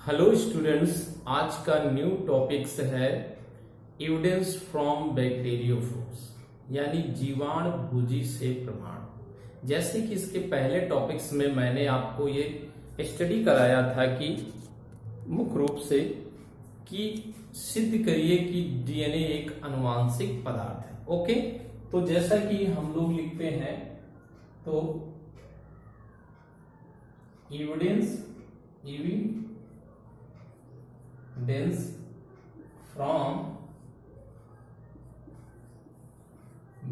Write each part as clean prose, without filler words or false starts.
Hello students, आज का new topics है एविडेंस फ्रॉम बैक्टीरियोफोर्स यानी जीवाणुभोजी से प्रमाण। जैसे कि इसके पहले टॉपिक्स में मैंने आपको ये स्टडी कराया था कि मुख्य रूप से कि सिद्ध करिए कि डीएनए एक आनुवांशिक पदार्थ है। ओके, तो जैसा कि हम लोग लिखते हैं तो एविडेंस from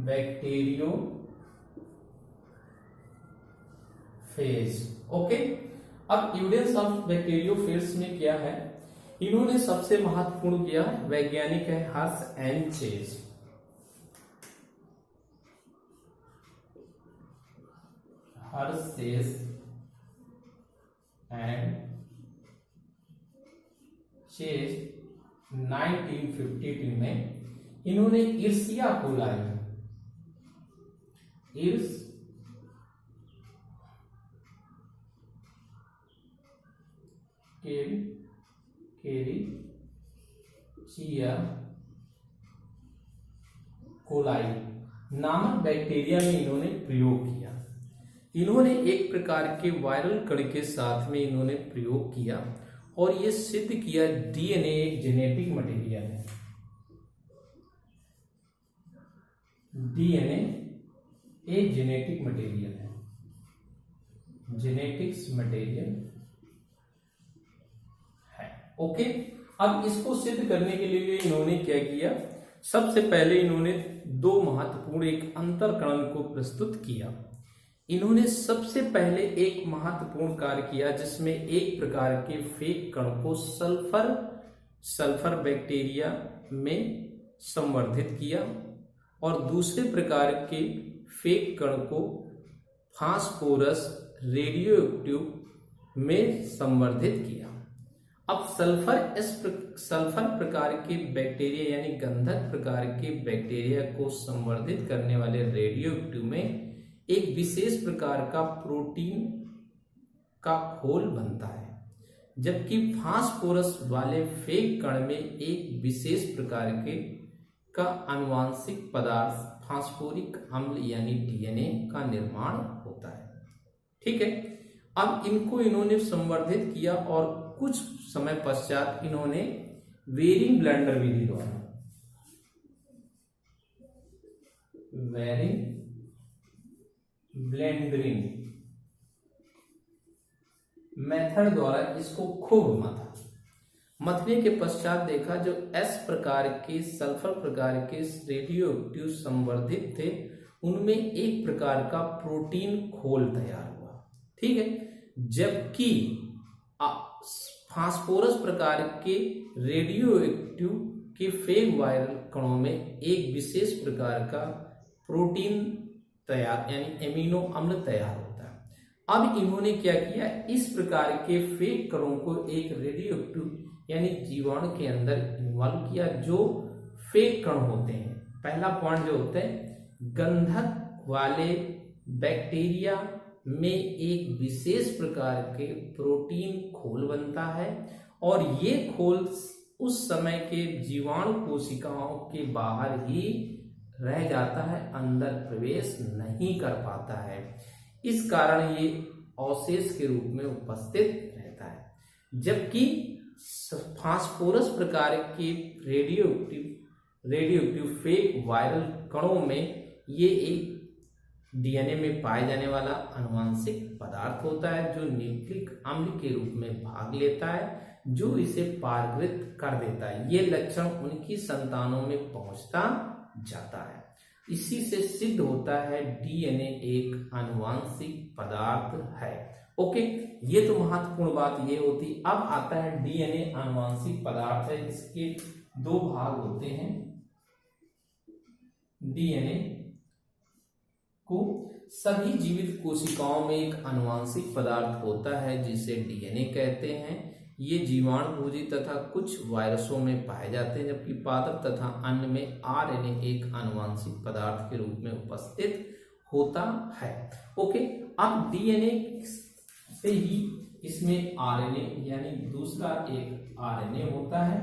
बैक्टीरियोफेज। ओके, अब एविडेंस ऑफ बैक्टीरियोफेज में क्या है, इन्होंने सबसे महत्वपूर्ण किया वैज्ञानिक है हर्ष and chase. Hershey's and chase 1952 में इन्होंने इर्सिया कोलाई कोलाई नामक बैक्टीरिया में इन्होंने प्रयोग किया। इन्होंने एक प्रकार के वायरल कण के साथ में इन्होंने प्रयोग किया और ये सिद्ध किया डीएनए एक जेनेटिक मटेरियल है। डीएनए एक जेनेटिक मटेरियल है, जेनेटिक्स मटेरियल है। ओके, अब इसको सिद्ध करने के लिए इन्होंने क्या किया, सबसे पहले इन्होंने दो महत्वपूर्ण एक अंतरकण को प्रस्तुत किया। इन्होंने सबसे पहले एक महत्वपूर्ण कार्य किया जिसमें एक प्रकार के फेक कण को सल्फर बैक्टीरिया में संवर्धित किया और दूसरे प्रकार के फेक कण को फास्फोरस रेडियोएक्टिव में संवर्धित किया। अब सल्फर प्रकार के बैक्टीरिया यानी गंधक प्रकार के बैक्टीरिया को संवर्धित करने वाले रेडियोएक्टिव में एक विशेष प्रकार का प्रोटीन का घोल बनता है, जबकि फास्फोरस वाले फेक कण में एक विशेष प्रकार के का आनुवांशिक पदार्थ फास्फोरिक अम्ल यानी डीएनए का निर्माण होता है। ठीक है, अब इनको इन्होंने संवर्धित किया और कुछ समय पश्चात इन्होंने वेरिंग ब्लेंडर विधि द्वारा ब्लेंडरिंग मेथड द्वारा इसको खूब मथा। मथने के पश्चात देखा जो एस प्रकार के सल्फर प्रकार के रेडियोएक्टिव संवर्धित थे उनमें एक प्रकार का प्रोटीन घोल तैयार हुआ। ठीक है, जबकि फास्फोरस प्रकार के रेडियोएक्टिव के फेक वायरल कणों में एक विशेष प्रकार का प्रोटीन तैयार यानी एमिनो अम्ल तैयार होता है। अब इन्होंने क्या किया, इस प्रकार के फेक कणों को एक रेडियोएक्टिव यानी जीवाणु के अंदर इन्वॉल्व किया जो फेक कण होते हैं। पहला पॉइंट जो होता है, गंधक वाले बैक्टीरिया में एक विशेष प्रकार के प्रोटीन घोल बनता है और ये घोल उस समय के जीवाणु कोशिकाओं के बाहर ही रह जाता है, अंदर प्रवेश नहीं कर पाता है। इस कारण ये अवशेष के रूप में उपस्थित रहता है, जबकि फास्फोरस प्रकार के रेडियोएक्टिव फेक वायरल कणों में ये एक डीएनए में पाए जाने वाला आनुवांशिक पदार्थ होता है जो न्यूक्लिक अम्ल के रूप में भाग लेता है, जो इसे पारगृत कर देता है। ये लक्षण उनकी संतानों में पहुंचता जाता है। इसी से सिद्ध होता है डीएनए एक आनुवांशिक पदार्थ है। ओके, ये तो महत्वपूर्ण बात ये होती। अब आता है डीएनए आनुवांशिक पदार्थ है, इसके दो भाग होते हैं। डीएनए को सभी जीवित कोशिकाओं में एक आनुवांशिक पदार्थ होता है जिसे डीएनए कहते हैं। ये जीवाणुभोजी तथा कुछ वायरसों में पाए जाते हैं, जबकि पादप तथा अन्य में आरएनए एक आनुवांशिक पदार्थ के रूप में उपस्थित होता है। ओके, अब डीएनए से ही इसमें आरएनए यानी दूसरा एक आरएनए होता है।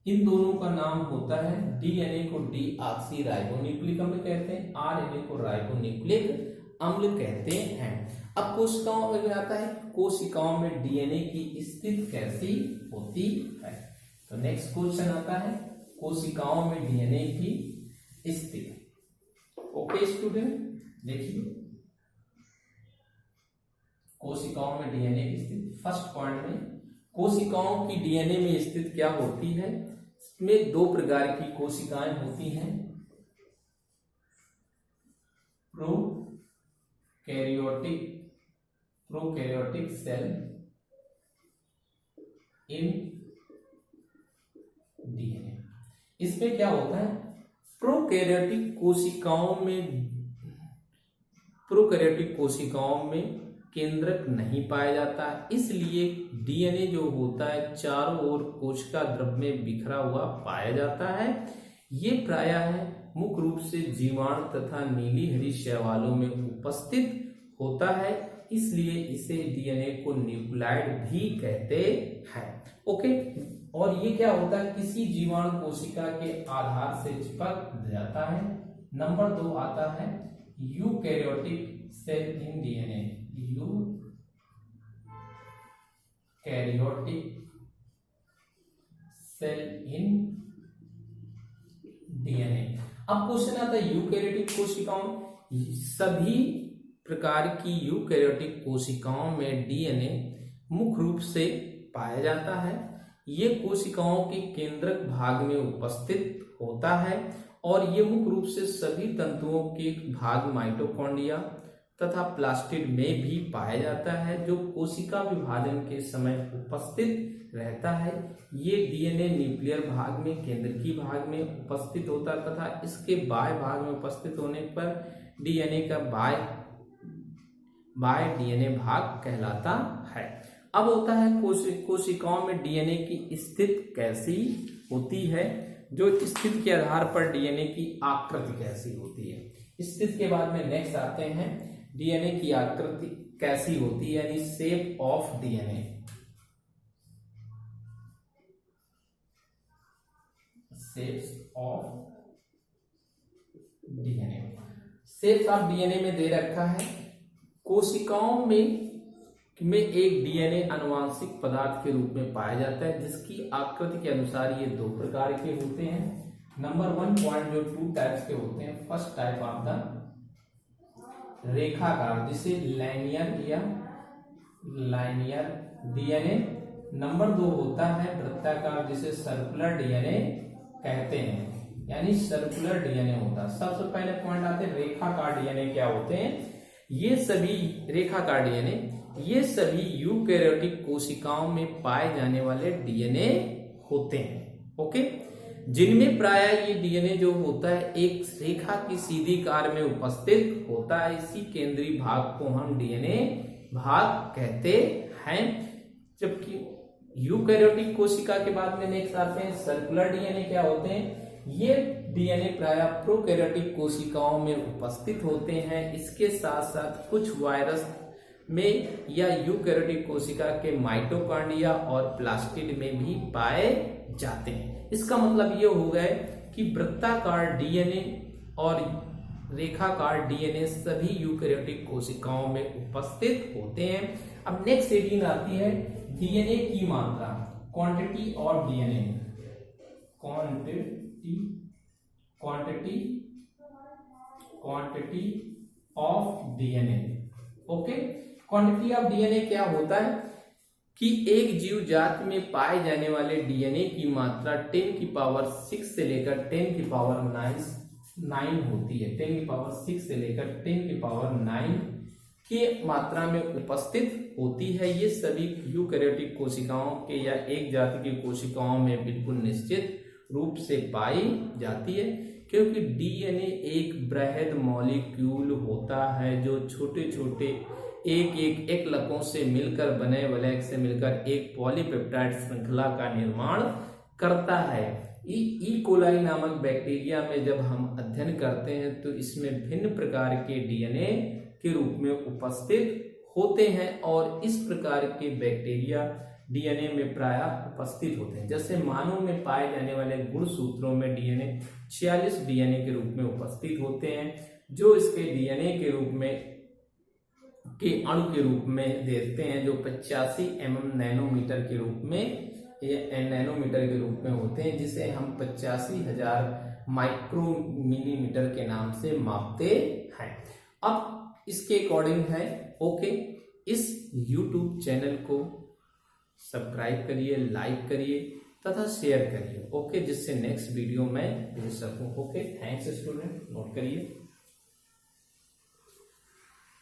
इन दोनों का नाम होता है, डीएनए को डीऑक्सीराइबोन्यूक्लिक अम्ल कहते हैं, आरएनए को राइबोन्यूक्लिक अम्ल कहते हैं। अब कोशिकाओं में आता है, कोशिकाओं में डीएनए की स्थिति कैसी होती है। तो नेक्स्ट क्वेश्चन आता है, कोशिकाओं में डीएनए की स्थिति। ओके स्टूडेंट, देखिए कोशिकाओं में डीएनए की स्थिति। फर्स्ट पॉइंट में कोशिकाओं की डीएनए में स्थिति क्या होती है, इसमें दो प्रकार की कोशिकाएं होती हैं, प्रोकैरियोटिक सेल इन डीएनए। इसमें क्या होता है, प्रोकैरियोटिक कोशिकाओं में केंद्रक नहीं पाया जाता, इसलिए डीएनए जो होता है चारों ओर कोशिका द्रव्य में बिखरा हुआ पाया जाता है। ये प्रायः मुख्य रूप से जीवाणु तथा नीली हरी शैवालों में उपस्थित होता है, इसलिए इसे डीएनए को न्यूक्लियोटाइड भी कहते हैं। ओके, और ये क्या होता है, किसी जीवाणु कोशिका के आधार से चिपक जाता है। नंबर 2 आता है eukaryotic cell in DNA. Eukaryotic cell in DNA. अब क्वेश्चन आता है यूकैरियोटिक कोशिकाओं, सभी प्रकार की यूकैरियोटिक कोशिकाओं में डीएनए मुख्य रूप से पाया जाता है। ये कोशिकाओं के केंद्रक भाग में उपस्थित होता है और ये मुख्य रूप से सभी तंतुओं के भाग माइटोकॉन्ड्रिया तथा प्लास्टिड में भी पाया जाता है, जो कोशिका विभाजन के समय उपस्थित रहता है। ये डीएनए न्यूक्लियर भाग में, केंद्रकीय भाग में उपस्थित होता है तथा इसके बाह्य भाग में उपस्थित होने पर डीएनए का बाह्य डीएनए भाग कहलाता है। अब होता है कोशिकाओं में डीएनए की स्थिति कैसी होती है, जो स्थिति के आधार पर डीएनए की आकृति कैसी होती है। स्थिति के बाद में नेक्स्ट आते हैं, डीएनए की आकृति कैसी होती है, यानी shape of DNA. Shapes of DNA, shapes of DNA में दे रखा है, कोशिकाओं में एक डीएनए आनुवांशिक पदार्थ के रूप में पाया जाता है, जिसकी आकृति के अनुसार ये दो प्रकार के होते हैं। नंबर 1 पॉइंट जो 2 टाइप्स के होते हैं। फर्स्ट टाइप ऑफ द रेखाकार, जिसे लाइनियर डीएनए। नंबर 2 होता है वृत्ताकार, जिसे सर्कुलर डीएनए कहते हैं, यानी सर्कुलर डीएनए होता है। सबसे पहले पॉइंट आते हैं रेखाकार डीएनए क्या होते हैं। ये सभी रेखाकार डीएनए ये सभी यूकैरियोटिक कोशिकाओं में पाए जाने वाले डीएनए होते हैं। ओके, जिनमें प्रायः ये डीएनए जो होता है एक रेखा की सीधी कार में उपस्थित होता है। इसी केंद्रीय भाग को हम डीएनए भाग कहते हैं। जबकि यूकैरियोटिक कोशिका के बाद में नेक्स्ट आते हैं सर्कुलर डीएनए क्या होते हैं। ये डीएनए प्रायः प्रोकैरियोटिक कोशिकाओं में उपस्थित होते हैं। इसके साथ साथ कुछ वायरस में या यूकैरियोटिक कोशिका के माइटोकॉन्ड्रिया और प्लास्टिड में भी पाए जाते हैं। इसका मतलब ये हो गया कि वृत्ताकार डीएनए और रेखाकार डीएनए सभी यूकैरियोटिक कोशिकाओं में उपस्थित होते हैं। अब नेक्स्ट हेडिंग आती है डीएनए की मात्रा, quantity of DNA. Quantity of DNA. Okay, quantity of DNA क्या होता है कि एक जीव जाति में पाए जाने वाले डीएनए की मात्रा 10⁶ से लेकर 10⁹ होती है। 10⁶ से लेकर 10⁹ के मात्रा में उपस्थित होती है। ये सभी यूकैरियोटिक कोशिकाओं के या एक जाति की कोशिकाओं में बिल्कुल निश्चित रूप से पाई जाती है, क्योंकि डीएनए एक बृहद मॉलिक्यूल होता है जो छोटे छोटे एक लकों से मिलकर बने वलय से मिलकर एक पॉलीपेप्टाइड श्रृंखला का निर्माण करता है। ई कोलाई नामक बैक्टीरिया में जब हम अध्ययन करते हैं तो इसमें भिन्न प्रकार के डीएनए के रूप में उपस्थित होते हैं और इस प्रकार के बैक्टीरिया डीएनए में प्रायः उपस्थित होते हैं। जैसे मानव में पाए जाने वाले गुणसूत्रों में डीएनए 46 डीएनए के रूप में उपस्थित होते हैं, जो इसके डीएनए के रूप में के अणु के रूप में देखते हैं, जो 85 नैनोमीटर के रूप में नैनोमीटर के रूप में होते हैं, जिसे हम 85,000 माइक्रोमिलीमीटर के नाम से मापते हैं। अब इसके अकॉर्डिंग है ओके। इस YouTube चैनल को सब्सक्राइब करिए, लाइक करिए तथा शेयर करिए ओके, जिससे नेक्स्ट वीडियो में भेज सकूं। ओके, थैंक्स स्टूडेंट, नोट करिए।